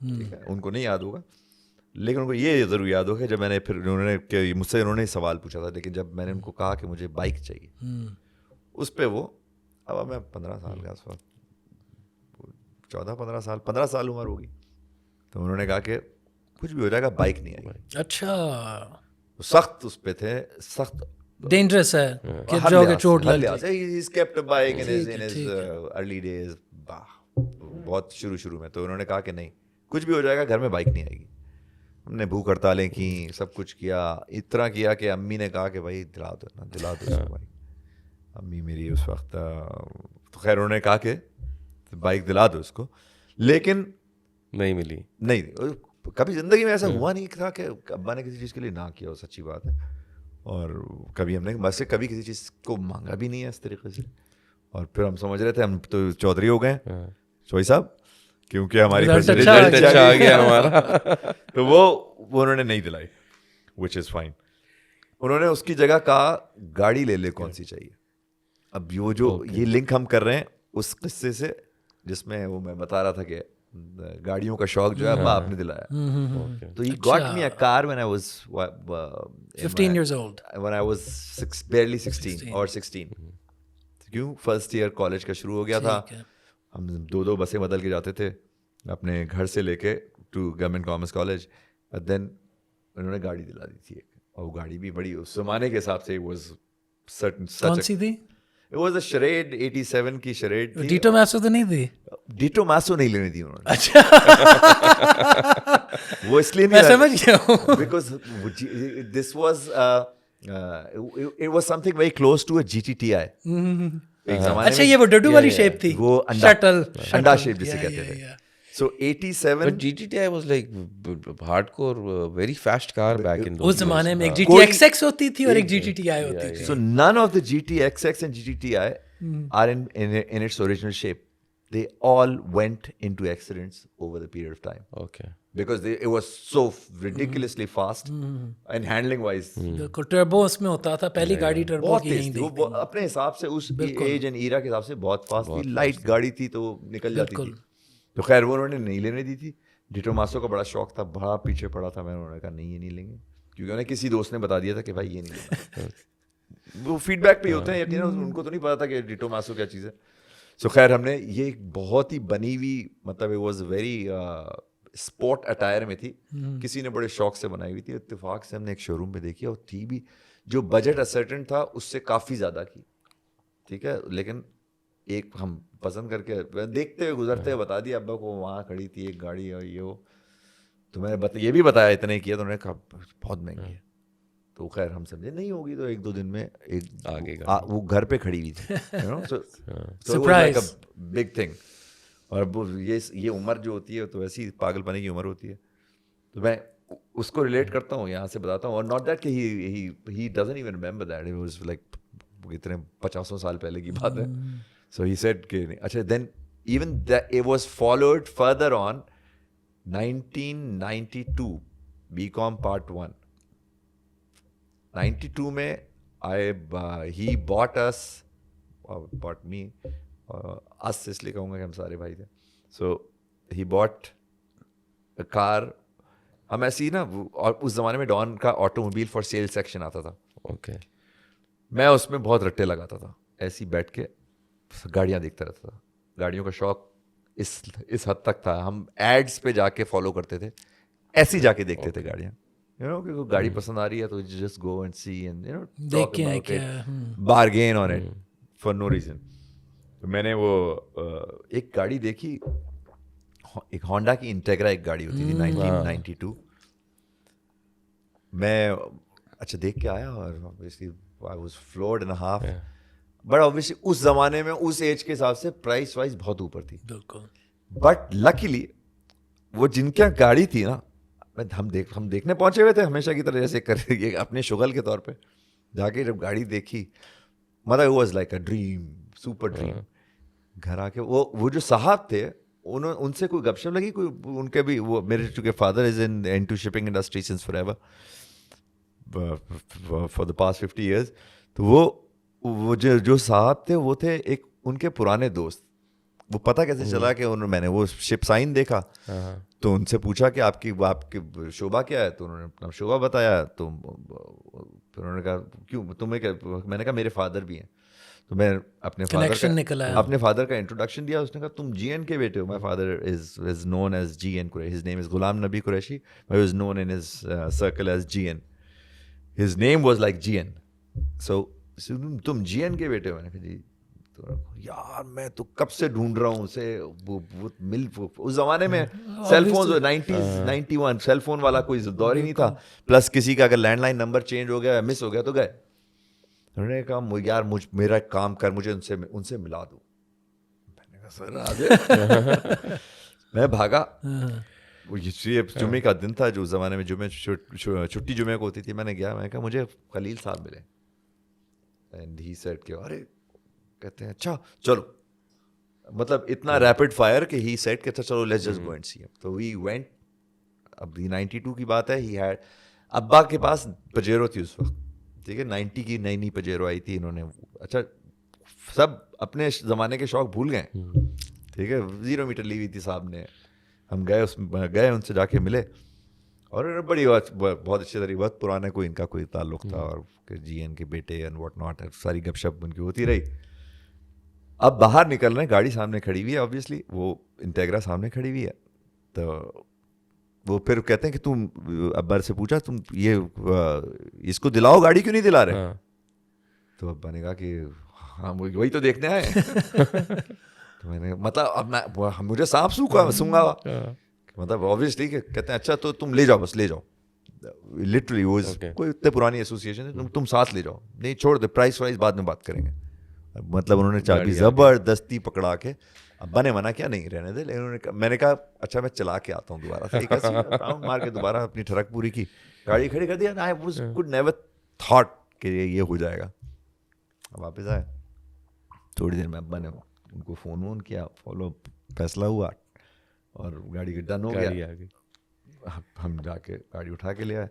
ٹھیک ہے, ان کو نہیں یاد ہوگا, لیکن ان کو یہ ضرور یاد ہوگا جب میں نے پھر مجھ سے انہوں نے سوال پوچھا تھا, لیکن جب میں نے ان کو کہا کہ مجھے بائک چاہیے, اس پہ وہ, اب میں 15 سال کا, اس وقت 14-15 سال, 15 سال عمر ہوگی, تو انہوں نے کہا کہ کچھ بھی ہو جائے گا, بائک نہیں آئے گی. اچھا, سخت اس پہ تھے, سخت ڈینجرس ہے کہ جو کہ چوٹ لگ جائے, بہت شروع میں. تو انہوں نے کہا کہ نہیں, کچھ بھی ہو جائے گا, گھر میں بائک نہیں آئے گی. ہم نے بھوک ہڑتالیں کی, سب کچھ کیا, اتنا کیا کہ امی نے کہا کہ بھائی دلا دو اس کو بائک. امی میری اس وقت, تو خیر انہوں نے کہا کہ بائک دلا دو اس کو, لیکن نہیں ملی. نہیں, کبھی زندگی میں ایسا ہوا نہیں تھا کہ ابا نے کسی چیز کے لیے نہ کیا ہو, سچی بات ہے. اور کبھی ہم نے بس سے کبھی کسی چیز کو مانگا بھی نہیں ہے اس طریقے سے. اور پھر ہم سمجھ رہے تھے ہم تو چودھری ہو گئے چوئی صاحب, کیونکہ ہماری رزلٹ آ گیا ہمارا. تو وہ انہوں نے نہیں دلائی, وچ از فائن. انہوں نے اس کی جگہ کہا گاڑی لے لے, کون سی چاہیے. اب وہ جو یہ لنک ہم کر رہے ہیں اس قصے سے جس میں وہ میں بتا رہا تھا کہ گاڑیوں کا شوق جو ہے ابا آپ نے دلایا. تو he got me a car when I was 15 years old. when I was barely 16 or 16. کیوں, فرسٹ ایئر کالج کا شروع ہو گیا تھا, ہم 2 بسیں بدل کے جاتے تھے اپنے گھر سے لے کے ٹو گورنمنٹ کامرس کالج. دین انہوں نے گاڑی دلا دی تھی ایک, اور وہ گاڑی بھی بڑی اس زمانے کے حساب سے کون سی تھی؟ It was a Charade, 87 کی Charade تھی. ڈیٹو میسو تو نہیں تھی؟ ڈیٹو میسو نہیں لینی تھی انہوں نے. اچھا, وہ اس لیے میں سمجھ گیا ہوں, because this was it was something very close to a GTTI. اچھا یہ وہ ڈڈو والی شیپ تھی, وہ شٹل انڈا شیپ جسے کہتے تھے. So 87 GTTI was like hardcore, very fast car back in those اس زمانے میں ایک GTXX ہوتی تھی اور ایک GTTI ہوتی تھی. So none of the GTXX and GTTI are in its original shape. They all went into accidents over the period of time. Okay. Because it was so ridiculously fast and handling wise. بالکل turbo اس میں ہوتا تھا, پہلی گاڑی turbo کی نہیں وہ اپنے حساب سے اس ایج اینڈ ایرا کے حساب سے بہت فاسٹ تھی. لائٹ گاڑی تھی تو نکل جاتی تھی. تو خیر وہ انہوں نے نہیں لینے دی تھی. ڈیٹو ماسو کا بڑا شوق تھا, بڑا پیچھے پڑا تھا. میں انہوں نے کہا نہیں یہ نہیں لیں گے, کیونکہ انہیں کسی دوست نے بتا دیا تھا کہ بھائی یہ نہیں لینا. وہ فیڈ بیک پہ ہوتے ہیں یقیناً, ان کو تو نہیں پتا تھا کہ ڈیٹو ماسو کیا چیز ہے. سو خیر ہم نے یہ ایک بہت ہی بنی ہوئی, مطلب it was very sport attire میں تھی, کسی نے بڑے شوق سے بنائی ہوئی تھی. اتفاق سے ہم نے ایک شو روم پہ دیکھی, اور تھی بھی جو بجٹ اسرٹن تھا اس سے کافی زیادہ کی, ٹھیک ہے. لیکن ایک ہم پسند کر کے دیکھتے ہوئے گزرتے ہوئے بتا دیا ابا کو, وہاں کھڑی تھی ایک گاڑی اور یہ وہ. تو میں نے یہ بھی بتایا اتنے کیا, تو انہوں نے کہا بہت مہنگی ہے. تو خیر ہم سمجھے نہیں ہوگی, تو 1-2 دن میں ایک آگے وہ گھر پہ کھڑی ہوئی تھی. Big thing. اور یہ عمر جو ہوتی ہے تو ایسی پاگل پنے کی عمر ہوتی ہے. تو میں اس کو ریلیٹ کرتا ہوں, یہاں سے بتاتا ہوں. اور ناٹ دیٹ کہ he doesn't even remember that, it was like اتنے 50 سال پہلے کی بات ہے. So he said کہ اچھا, then even that it was followed further on 1992 BCom part 1. 92 میں he bought us, bought me, us اس لیے کہوں گا کہ ہم سارے بھائی تھے. So he bought a car. ہم ایسی ہی نا, اور اس زمانے میں ڈان کا auto mobile for sale section آتا تھا. Okay. میں اس میں بہت رٹے لگاتا تھا, ایسی بیٹھ کے گاڑیاں دیکھتا رہتا تھا. گاڑیوں کا شوق اس حد تک تھا, ہم ایڈس پہ جا کے فالو کرتے تھے, ایسی جا کے دیکھتے تھے گاڑیاں. کہ گاڑی پسند آ رہی ہے تو just go and see and talk about it, bargain on it for no reason. میں نے وہ ایک گاڑی دیکھی, ایک ہونڈا کی انٹیگرا ایک گاڑی ہوتی تھی 1992. میں اچھا دیکھ کے آیا, اور I was floored and a half. But obviously اس زمانے میں اس ایج کے حساب سے پرائس وائز بہت اوپر تھی. بالکل. بٹ لکیلی وہ جن کی گاڑی تھی نا, ہم دیکھنے پہنچے ہوئے تھے ہمیشہ کی طرح, جیسے کر اپنے شغل کے طور پہ جا کے جب گاڑی دیکھی, مطلب it was like a dream, super dream. گھر آ کے وہ جو صاحب تھے ان سے کوئی گپ شپ لگی, کوئی ان کے بھی, وہ میرے چونکہ father is into shipping industry since forever, for the past 50 years. تو وہ جو صاحب تھے وہ تھے ایک ان کے پرانے دوست, وہ پتہ کیسے چلا کہ میں نے وہ شپ سائن دیکھا تو ان سے پوچھا کہ آپ کی شعبہ کیا ہے, تو انہوں نے اپنا شعبہ بتایا. تو پھر انہوں نے کہا کیوں تمہیں کیا, میں نے کہا میرے فادر بھی ہیں. تو میں اپنے فادر کا انٹروڈکشن دیا. اس نے کہا تم جی این کے بیٹے ہو. My father is known as G N Qureshi. His name is Ghulam Nabi Qureshi. I was known in his circle as GN. His name was like GN. So تم جی این کے بیٹے ہو. میں نے کہا جی. یار میں تو کب سے ڈھونڈ رہا ہوں اسے. اس زمانے میں سیل فون 91 سیل فون والا کوئی دور ہی نہیں تھا. پلس کسی کا اگر لینڈ لائن نمبر چینج ہو گیا مس ہو گیا تو گئے. انہوں نے کہا یار میرا ایک کام کر, مجھے ان سے ملا دو. میں نے کہا سر آگے. میں بھاگا. جمعے کا دن تھا جو اس زمانے میں جمعے چھٹی جمعے کو ہوتی تھی. میں نے گیا, میں نے کہا مجھے خلیل صاحب ملے. اینڈ ہی سیڈ کہ ارے کہتے ہیں اچھا چلو, مطلب اتنا ریپڈ فائر کہ ہی سیڈ کہ چلو لیٹس جسٹ گو اینڈ سی ہم. تو وی وینٹ. اب 92 کی بات ہے. ہی ہیڈ ابا کے پاس پجیرو تھی اس وقت, ٹھیک ہے, 90 کی نئی پجیرو آئی تھی. انہوں نے اچھا سب اپنے زمانے کے شوق بھول گئے, ٹھیک ہے. 0 میٹر لی ہوئی تھی صاحب نے. ہم گئے ان سے جا کے ملے اور بڑی بہت اچھی طریقے, بہت پرانا کوئی ان کا کوئی تعلق تھا اور جی این کے بیٹے اینڈ واٹ ناٹ, ساری گپ شپ ان کی ہوتی رہی. اب باہر نکل رہے ہیں, گاڑی سامنے کھڑی ہوئی ہے آبویسلی, وہ انٹیگرا سامنے کھڑی ہوئی ہے. تو وہ پھر کہتے ہیں کہ تم ابا سے پوچھا تم یہ اس کو دلاؤ گاڑی کیوں نہیں دلا رہے. تو ابا نے کہا کہ ہاں وہی تو دیکھنے آئے. تو میں نے مطلب اب مجھے سانپ سونگا مطلب آبویسلی کہ کہتے ہیں اچھا تو تم لے جاؤ, بس لے جاؤ. لٹرلی وہ کوئی اتنے پرانی ایسوسیشن ہے, تم ساتھ لے جاؤ, نہیں چھوڑ دے, پرائس وائز بعد میں بات کریں گے. مطلب انہوں نے چابی زبردستی پکڑا کے, ابا نے منع کیا نہیں رہنے دے, لیکن میں نے کہا اچھا میں چلا کے آتا ہوں دوبارہ. راؤنڈ مار کے دوبارہ اپنی ٹرک پوری کی, گاڑی کھڑی کر دیا. I was could never thought کہ یہ ہو جائے گا. واپس آئے تھوڑی دیر میں, ابا نے ان کو فون کیا, فالو فیصلہ ہوا اور گاڑی کا ڈن ہو گیا. ہم جا کے گاڑی اٹھا کے لے آئے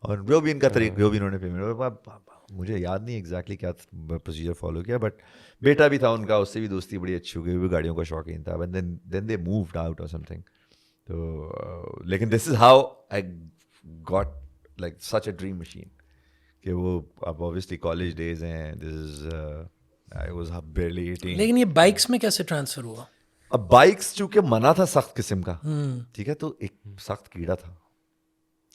اور جو بھی ان کا طریقہ, جو بھی انہوں نے پیمنٹ, مجھے یاد نہیں ایگزیکٹلی کیا پروسیجر فالو کیا, بٹ بیٹا بھی تھا ان کا, اس سے بھی دوستی بڑی اچھی ہو گئی, وہ بھی گاڑیوں کا شوقین تھا. But then they moved out اور سم تھنگ. تو لیکن this is how I got like such a dream machine کہ وہ اب آبویسلی کالج ڈیز ہیں. دس از I was barely 18. لیکن یہ بائکس میں کیسے ٹرانسفر ہوا؟ اب بائکس چونکہ منع تھا سخت قسم کا, ٹھیک ہے, تو ایک سخت کیڑا تھا.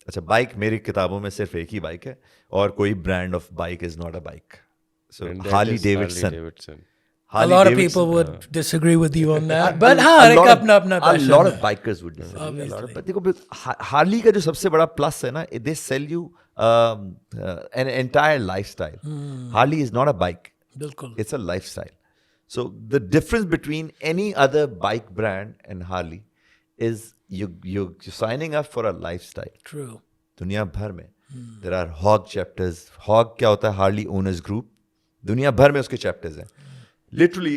اچھا بائک میری کتابوں میں صرف ایک ہی بائک ہے اور کوئی brand of bike is not a bike. So ہارلی Davidson. A lot of people would disagree with you on that, but ہاں ایک اپنا a lot of bikers would disagree. But دیکھو ہارلی کا جو سب سے بڑا پلس ہے نا, they sell you an entire lifestyle. Harley is not a bike. بالکل, it's a lifestyle. So the difference between any other bike brand and Harley is you're signing up for a lifestyle. True. دنیا بھر میں there are hog chapters. hog کیا ہوتا ہے? Harley owners group. دنیا بھر میں اس کے چیپٹرز ہیں. literally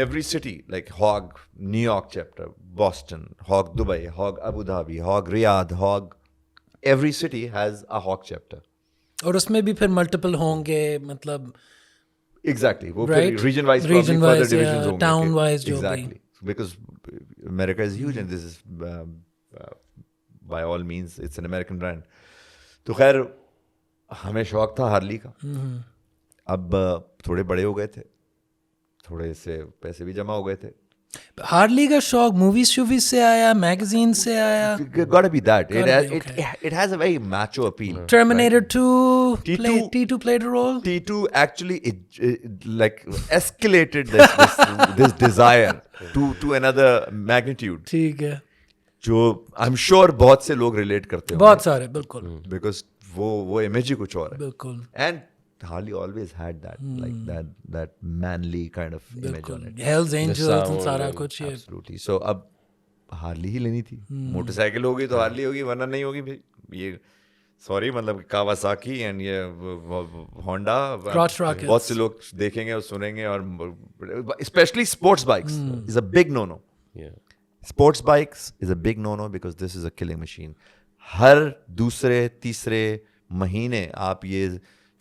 every city like hog New York chapter, Boston, hog Dubai, hog Abu Dhabi, hog Riyadh, hog every city has a hog chapter. اور اس میں بھی پھر ملٹیپل ہوں گے, مطلب exactly وہ پھر region wise further divisions ہوں گے, town wise جو exactly because America is huge and this is by all means it's an American brand. تو خیر ہمیں شوق تھا ہارلی کا. اب تھوڑے بڑے ہو گئے تھے, تھوڑے سے پیسے بھی جمع ہو گئے تھے. ہارلی کا شوق موویز شوویز سے آیا, میگزین سے آیا؟ Gotta be that. It has a very macho appeal. Terminator 2 T2 played a role. T2 actually it like escalated this desire to another magnitude. ٹھیک ہے, جو I'm sure بہت سے لوگ ریلیٹ کرتے ہیں, بہت سارے, بالکل, because وہ امیج ہی کچھ اور ہے. بالکل. And Harley always had that like that manly kind of image on it. Hells Angels سارا کچھ. Absolutely. So اب ہارلی ہی لینی تھی. موٹر سائیکل ہوگی تو ہارلی ہوگی, ورنہ نہیں ہوگی. یہ سوری مطلب کاواساکی اینڈ یہ ہونڈا بہت سے لوگ دیکھیں گے اور سنیں گے, اور specially sports bikes is a big no no. Sports bikes is a big no no because this is a killing machine. ہر دوسرے تیسرے مہینے آپ یہ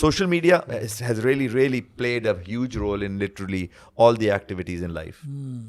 social media has really played a huge role in literally all the activities in life.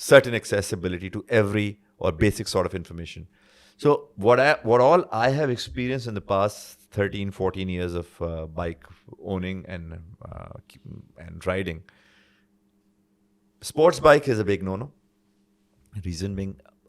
certain accessibility to every or basic sort of information. So what all I have experienced in the past 13-14 years of bike owning and riding, sports bike is a big no-no. Reason being,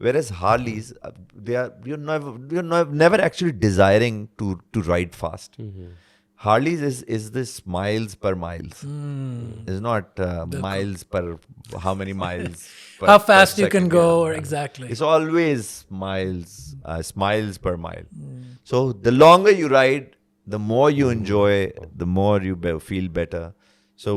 whereas Harleys you're never actually desiring to ride fast. Harleys is this miles per miles. It's not miles per how many miles. How fast you can go, or exactly. It's always miles per mile. So the longer you ride, the more you enjoy, the more you feel better. So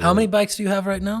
How many bikes do you have right now?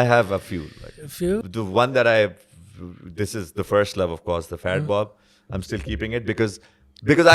I have a few. A few? The one that this is the first love, of course, the Fat Bob. I'm still keeping it because I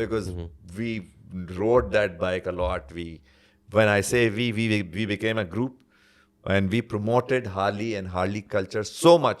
Because we rode that bike a lot. When I say we became a group and we promoted Harley and Harley culture so much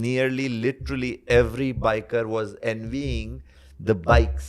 nearly literally every biker was envying the bikes.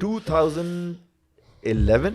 2011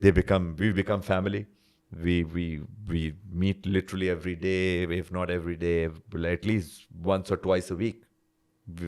we become family. We meet literally every day, if not every day, at least once or twice a week.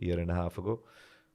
year and a half ago.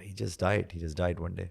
he just died one day.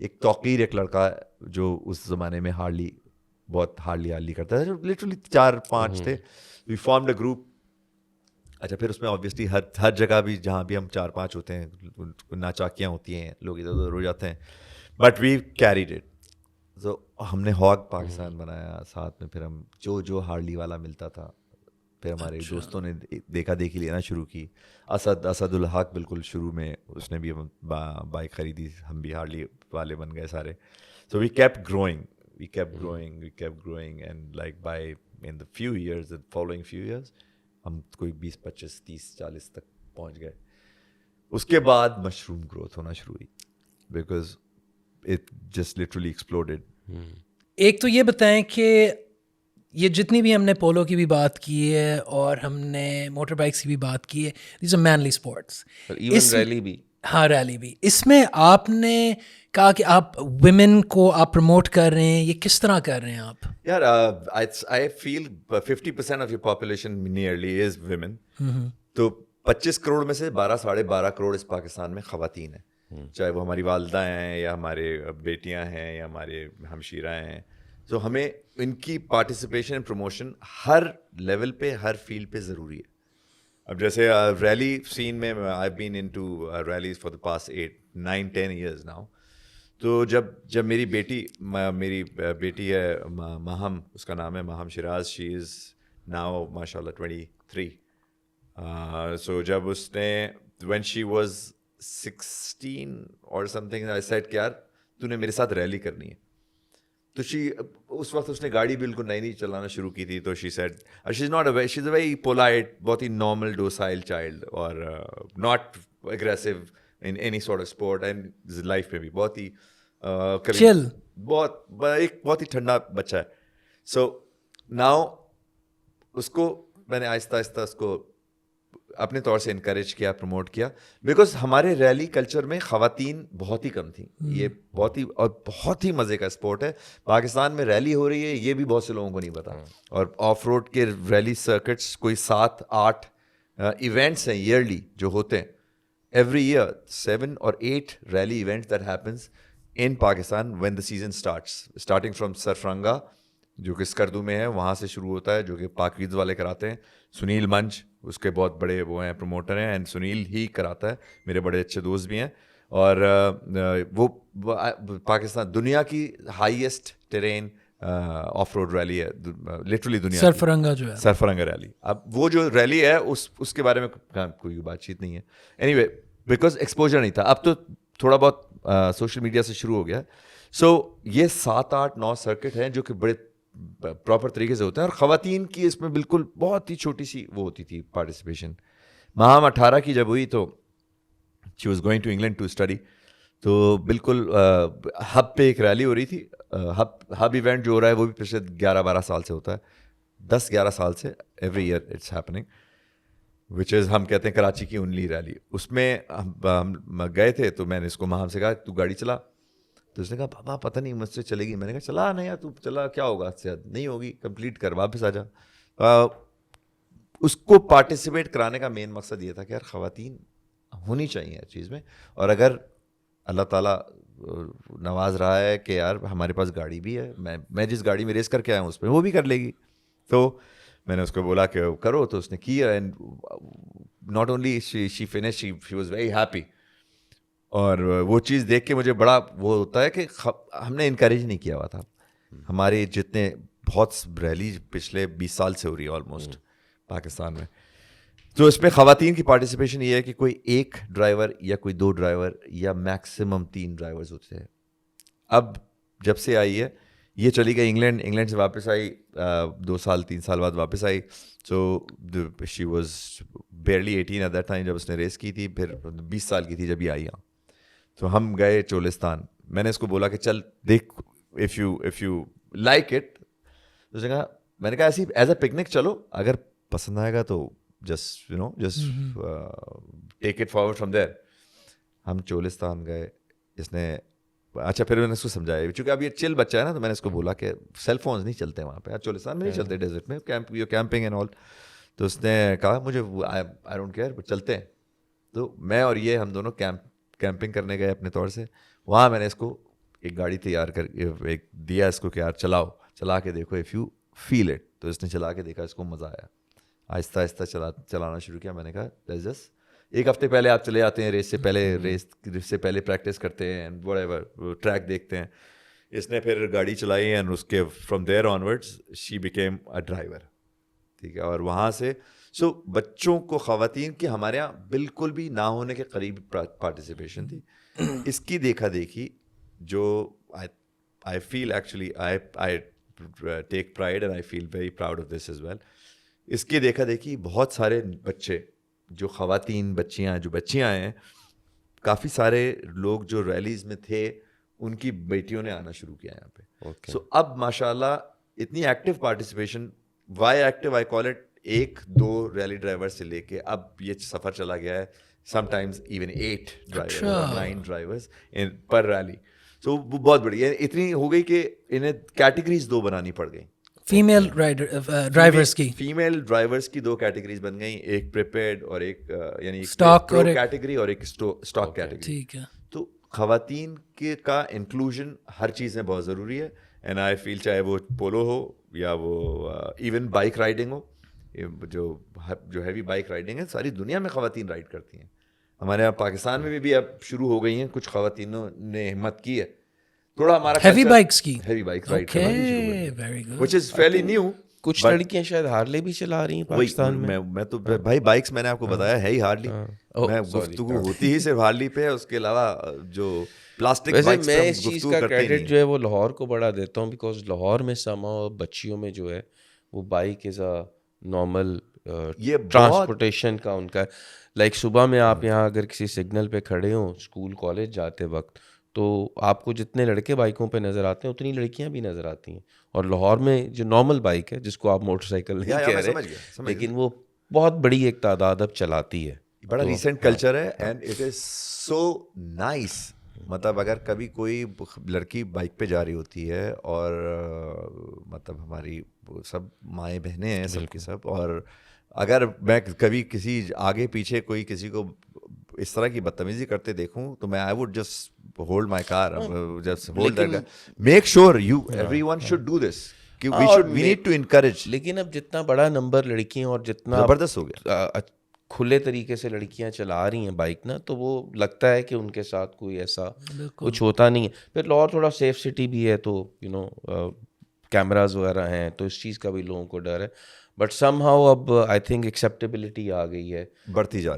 ایک توقیر ایک لڑکا جو اس زمانے میں بہت hardly کرتا تھا, literally 4-5 تھے. وی فارمڈ اے گروپ. اچھا پھر اس میں آبویسلی ہر جگہ بھی جہاں بھی ہم 4-5 ہوتے ہیں ناچاکیاں ہوتی ہیں, لوگ ادھر ادھر ہو جاتے ہیں, بٹ وی کیریڈ اٹ. تو ہم نے ہاگ پاکستان بنایا ساتھ میں. پھر ہم جو ہارلی والا ملتا تھا, پھر ہمارے دوستوں نے دیکھا دیکھی لینا شروع کی. اسد الحق بالکل شروع میں اس نے بھی بائک خریدی, ہم بھی ہارلی والے بن گئے سارے. So we kept growing and like by in the few years, following few years ہم کوئی 20-25-30-40 تک پہنچ گئے. اس کے بعد مشروم گروتھ ہونا شروع ہوئی بیکاز اٹ جسٹ لٹرلی ایکسپلوڈیڈ. ایک تو یہ بتائیں کہ یہ جتنی بھی ہم نے پولو کی بھی بات کی ہے اور ہم نے موٹر بائکس کی بھی بات کی ہے, these are mainly sports. Even rally بھی. ہاں ریلی بھی. اس میں آپ نے کہا کہ آپ ویمن کو آپ پروموٹ کر رہے ہیں, یہ کس طرح کر رہے ہیں آپ؟ یار آئی فیل 50% of your population nearly is women. تو 25 کروڑ میں سے 12-12.5 کروڑ اس پاکستان میں خواتین ہیں, چاہے وہ ہماری والدہ ہیں یا ہمارے بیٹیاں ہیں یا ہمارے ہمشیرہ ہیں. تو ہمیں ان کی پارٹیسپیشن پروموشن ہر لیول پہ ہر فیلڈ پہ ضروری ہے. اب جیسے ریلی سین میں I been into rallies for the past 8-9-10 years now. تو جب میری بیٹی ہے ماہم, اس کا نام ہے ماہم شیراز, شی از ناؤ ماشاء اللہ 23. سو جب اس نے وین شی واز 16 اور سم تھنگ آئی سیڈ کہ یار تو نے میرے ساتھ ریلی کرنی ہے. تو اس وقت اس نے گاڑی بالکل نئی چلانا شروع کی تھی. تو she said she is not she is a very polite, بہت ہی نارمل ڈوسائل چائلڈ اور not aggressive in any sort of sport, and life میں بھی بہت ہی چل, بہت ہی ٹھنڈا بچہ ہے. سو ناؤ اس کو میں نے آہستہ آہستہ اس کو اپنے طور سے انکریج کیا, پروموٹ کیا, بیکاز ہمارے ریلی کلچر میں خواتین بہت ہی کم تھیں. یہ بہت ہی مزے کا اسپورٹ ہے. پاکستان میں ریلی ہو رہی ہے یہ بھی بہت سے لوگوں کو نہیں پتا. اور آف روڈ کے ریلی سرکٹس کوئی 7-8 ایونٹس ہیں ایئرلی جو ہوتے ہیں. Every year 7 or 8 rally events that happens in Pakistan when the season starting from Sarfranga جو کہ اسکردو میں ہے, وہاں سے شروع ہوتا ہے, جو کہ پاک ویز والے کراتے ہیں. سنیل منچ اس کے بہت بڑے وہ ہیں, پروموٹر ہیں, اینڈ سنیل ہی کراتا ہے, میرے بڑے اچھے دوست بھی ہیں. اور وہ پاکستان دنیا کی highest terrain off road rally ہے لٹرلی دنیا, سرفرنگا جو ہے سرفرنگا ریلی. اب وہ جو ریلی ہے اس کے بارے میں کوئی بات چیت نہیں ہے. اینی وے بیکاز ایکسپوجر نہیں تھا. اب تو تھوڑا بہت سوشل میڈیا سے شروع ہو گیا. سو یہ 7-8-9 سرکٹ ہیں جو کہ بڑے پراپر طریقے سے ہوتے ہیں, اور خواتین کی اس میں بالکل بہت ہی چھوٹی سی وہ ہوتی تھی پارٹیسپیشن. ماہم 18 کی جب ہوئی تو she was going to England to study. تو بالکل ہب پہ ایک ریلی ہو رہی تھی. ہب ایونٹ جو ہو رہا ہے وہ بھی پچھلے 11-12 سال سے ہوتا ہے, 10-11 سال سے ایوری ایئر اٹس ہیپننگ, وچ از ہم کہتے ہیں کراچی کی اونلی ریلی. اس میں ہم گئے تھے تو میں نے اس کو ماہم سے کہا تو گاڑی چلا. تو اس نے کہا بابا پتہ نہیں مجھ سے چلے گی. میں نے کہا چلا نہیں یار, تو چلا کیا ہوگا, صحت نہیں ہوگی, کمپلیٹ کر واپس آ جا. اس کو پارٹیسپیٹ کرانے کا مین مقصد یہ تھا کہ یار خواتین ہونی چاہیے ہر چیز میں, اور اگر اللہ تعالیٰ نواز رہا ہے کہ یار ہمارے پاس گاڑی بھی ہے, میں جس گاڑی میں ریس کر کے آیا ہوں اس پہ وہ بھی کر لے گی. تو میں نے اس کو بولا کہ کرو, تو اس نے کیا, and not only she finish, she was very happy. اور وہ چیز دیکھ کے مجھے بڑا وہ ہوتا ہے کہ ہم نے انکریج نہیں کیا ہوا تھا. ہمارے جتنے بہت ریلی پچھلے 20 سال سے ہو رہی ہے آلموسٹ پاکستان میں, تو اس میں خواتین کی پارٹیسپیشن یہ ہے کہ کوئی ایک ڈرائیور یا کوئی 2 ڈرائیور یا میکسیمم 3 ڈرائیورز ہوتے ہیں. اب جب سے آئی ہے یہ چلی گئی انگلینڈ سے واپس آئی 2-3 سال بعد واپس آئی. So she was barely 18 at that time جب اس نے ریس کی تھی, پھر 20 سال کی تھی جب یہ آئی. تو ہم گئے چولستان. میں نے اس کو بولا کہ چل دیکھ اف یو لائک اٹ. اس نے کہا, میں نے کہا ایسی ایز اے پکنک چلو, اگر پسند آئے گا تو just take it forward from there. ہم چولستان گئے. اس نے اچھا پھر میں نے اس کو سمجھایا, چونکہ اب یہ چل بچہ ہے نا, تو میں نے اس کو بولا کہ سیل فونز نہیں چلتے وہاں پہ, چولستان میں نہیں چلتے, ڈیزرٹ میں کیمپنگ اینڈ آل. تو اس نے کہا مجھے آئی ڈونٹ کیئر چلتے ہیں. تو میں اور یہ ہم دونوں کیمپنگ کرنے گئے اپنے طور سے. وہاں میں نے اس کو ایک گاڑی تیار کر ایک دیا اس کو کہ یار چلاؤ, چلا کے دیکھو, اف یو فیل اٹ. تو اس نے چلا کے دیکھا, اس کو مزہ آیا, آہستہ آہستہ چلانا شروع کیا. میں نے کہا لیٹس جسٹ, ایک ہفتے پہلے آپ چلے جاتے ہیں ریس سے پہلے پریکٹس کرتے ہیں اینڈ واٹ ایور, ٹریک دیکھتے ہیں. اس نے پھر گاڑی چلائی اینڈ اس کے from there onwards she became a driver, ٹھیک ہے. اور وہاں سے سو بچوں کو, خواتین کی ہمارے یہاں بالکل بھی نہ ہونے کے قریب پارٹیسپیشن تھی. اس کی دیکھا دیکھی جو I feel actually I take pride and I feel very proud of this as well. اس کی دیکھا دیکھی بہت سارے بچے جو خواتین بچیاں ہیں, کافی سارے لوگ جو ریلیز میں تھے ان کی بیٹیوں نے آنا شروع کیا یہاں پہ. سو اب ماشاء اللہ اتنی active participation, why active I call it, 1-2 rally driver سے لے کے اب یہ سفر چلا گیا ہے sometimes even 8 driver 9 drivers پر ریلی. تو وہ بہت بڑی ہے, اتنی ہو گئی کہ انہیں کیٹیگریز 2 بنانی پڑ گئیں. فیمیل ڈرائیورس کی, فیمیل ڈرائیورس کی 2 کیٹیگریز بن گئیں, ایک پریپیئرڈ اور ایک یعنی اسٹاک کیٹیگری اور ایک اسٹاک کیٹیگری. ٹھیک ہے. تو خواتین کا انکلوژن ہر چیز میں بہت ضروری ہے. اینڈ آئی فیل چاہے وہ پولو ہو یا وہ ایون بائک رائڈنگ ہو, جو ہیوی بائک رائڈنگ ہے ساری دنیا میں خواتین رائڈ کرتی ہیں. ہمارے یہاں پاکستان میں بھی اب شروع ہو گئی ہیں, کچھ خواتینوں نے ہمت کی ہے تھوڑا ہمارا ہیوی بائکس کی, ہیوی بائک رائڈ کرنا بھی شروع ہوئی, very good, which is fairly new. کچھ لڑکیاں شاید ہارلے بھی چلا رہی ہیں پاکستان میں. میں تو بھائی بائکس میں نے آپ کو بتایا ہے ہی ہارلی, میں گفتگو ہوتی ہی صرف ہارلی پہ ہے, اس کے علاوہ جو پلاسٹک بائکس میں اس چیز کا کریڈٹ جو ہے وہ لاہور کو بڑا دیتا ہوں, بیکاز لاہور میں سما بچیوں میں جو ہے وہ bike is a normal transportation کا ان کا. لائک صبح میں آپ یہاں اگر کسی سگنل پہ کھڑے ہوں اسکول کالج جاتے وقت, تو آپ کو جتنے لڑکے بائکوں پہ نظر آتے ہیں اتنی لڑکیاں بھی نظر آتی ہیں. اور لاہور میں جو نارمل بائک ہے جس کو آپ موٹر سائیکل نہیں کہہ رہے, لیکن وہ بہت بڑی ایک تعداد اب چلاتی ہے, بڑا ریسنٹ کلچر ہے and it is so nice. مطلب اگر کبھی کوئی لڑکی بائک پہ جا رہی ہوتی ہے اور مطلب ہماری سب مائیں بہنیں ہیں سب کی سب, اور اگر میں کبھی کسی آگے پیچھے کوئی کسی کو اس طرح کی بدتمیزی کرتے دیکھوں تو میں I would just hold my car, just hold that, make sure you everyone should do this, we need to encourage. لیکن اب جتنا بڑا نمبر لڑکیاں اور جتنا زبردست ہو گیا کھلے طریقے سے لڑکیاں چلا رہی ہیں بائک نا, تو وہ لگتا ہے کہ ان کے ساتھ کوئی ایسا کچھ ہوتا نہیں ہے. پھر لاہور تھوڑا سیف سٹی بھی ہے, تو یو نو کیمراز وغیرہ ہیں, تو اس چیز کا بھی لوگوں کو ڈر ہے. بٹ سم ہاؤ اب آئی تھنک ایکسیپٹیبلٹی آ گئی ہے, بڑھتی جا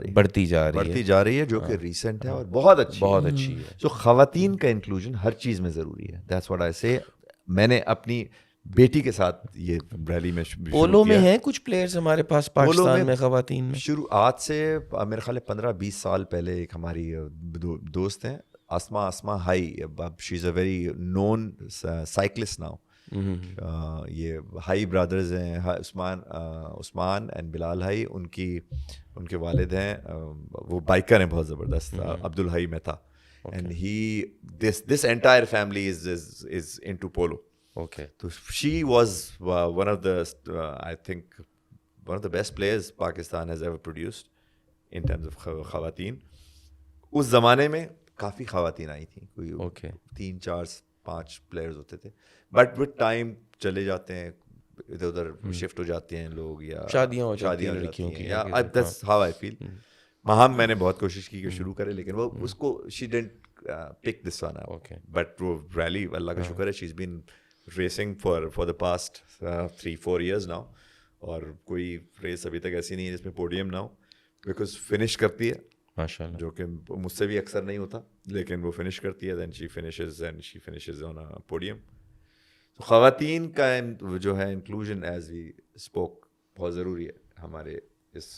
رہی ہے جو کہ ریسنٹ ہے اور بہت اچھی ہے. تو خواتین کا انکلوژن ہر چیز میں ضروری ہے. دیٹس واٹ آئی سے. میں نے اپنی بیٹی کے ساتھ یہ ریلی میں پولو میں ہیں کچھ پلیئرز ہمارے پاس پاکستان میں خواتین میں شروعات سے, میرے خیال ہے 15-20 سال پہلے ایک ہماری دوست ہیں Asma Hai, she is a very known cyclist now. یہ ہائی برادرز ہیں, عثمان اینڈ بلال ہائی, ان کے والد ہیں, وہ بائکر ہیں بہت زبردست, Abdul Hai Mehta, and he this entire family is into polo. Okay. So she was one of the I think one of the best players Pakistan has ever produced in terms of خواتین. اس زمانے میں کافی خواتین آئی تھیں, کوئی 3-4-5 پلیئرز ہوتے تھے, بٹ وتھ ٹائم چلے جاتے ہیں ادھر ادھر شفٹ ہو جاتے ہیں لوگ, یا شادیاں ہو جاتی ہیں لڑکیوں کی. That's how I feel. وہاں میں نے بہت کوشش کی کہ شروع کرے, لیکن وہ اس کو she didn't pick this one up. But وہ ریلی اللہ کا شکر ہے she's been racing for the past 3-4 years now, اور کوئی ریس ابھی تک ایسی نہیں ہے جس میں پوڈیم نہ ہو, بیکاز فنش کرتی ہے ماشاء اللہ, جو کہ مجھ سے بھی اکثر نہیں ہوتا, لیکن وہ فنش کرتی ہے, دین شی فنشز آن اے پوڈیم. تو خواتین کا جو ہے انکلوژن ایز وی اسپوک بہت ضروری ہے. ہمارے اس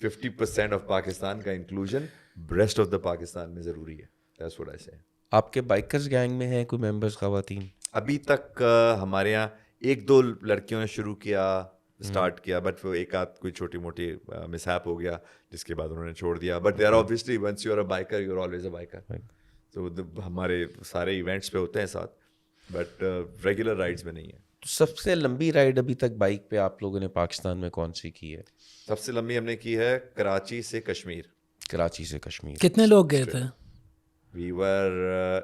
50% آف پاکستان کا inclusion rest of the Pakistan میں ضروری ہے. دیٹس واٹ آئی سے. آپ کے بائکرز گینگ میں ہیں کوئی ممبرز خواتین؟ ابھی تک ہمارے یہاں 1-2 لڑکیوں نے شروع کیا, اسٹارٹ کیا, بٹ وہ ایک آدھ کوئی چھوٹی موٹی مسہیپ ہو گیا جس کے بعد انہوں نے چھوڑ دیا. But they are obviously once you are a biker you are always a biker. تو ہمارے سارے ایونٹس پہ ہوتے ہیں ساتھ, بٹ ریگولر رائڈس میں نہیں ہے. تو سب سے لمبی رائڈ ابھی تک بائک پہ آپ لوگوں نے پاکستان میں کون سی کی ہے؟ سب سے لمبی ہم نے کی ہے کراچی سے کشمیر. کراچی سے کشمیر. کتنے لوگ گئے تھے؟ We were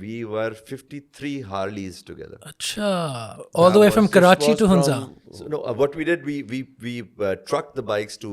We were 53 Harleys together. Acha, all the way from Karachi to Hunza. So, no, what we did, we trucked the bikes to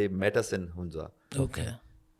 they met us in Hunza. Okay.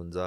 Hunza.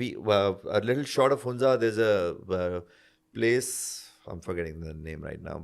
We a little short of Hunza, there's a place, I'm forgetting the name right now,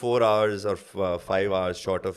4 hours or 5 hours short of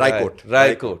Raikot.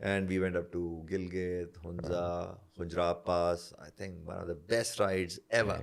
And we went up to Gilgit, Hunza, Khunjrab Pass. I think one of the best rides ever.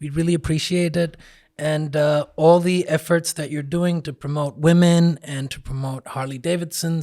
We really appreciate it, and all the efforts that you're doing to promote women and to promote Harley Davidson.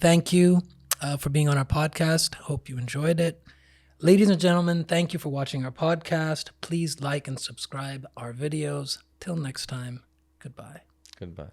Thank you for being on our podcast. Hope you enjoyed it. Ladies and gentlemen, thank you for watching our podcast. Please like and subscribe our videos. Till next time, goodbye. Goodbye.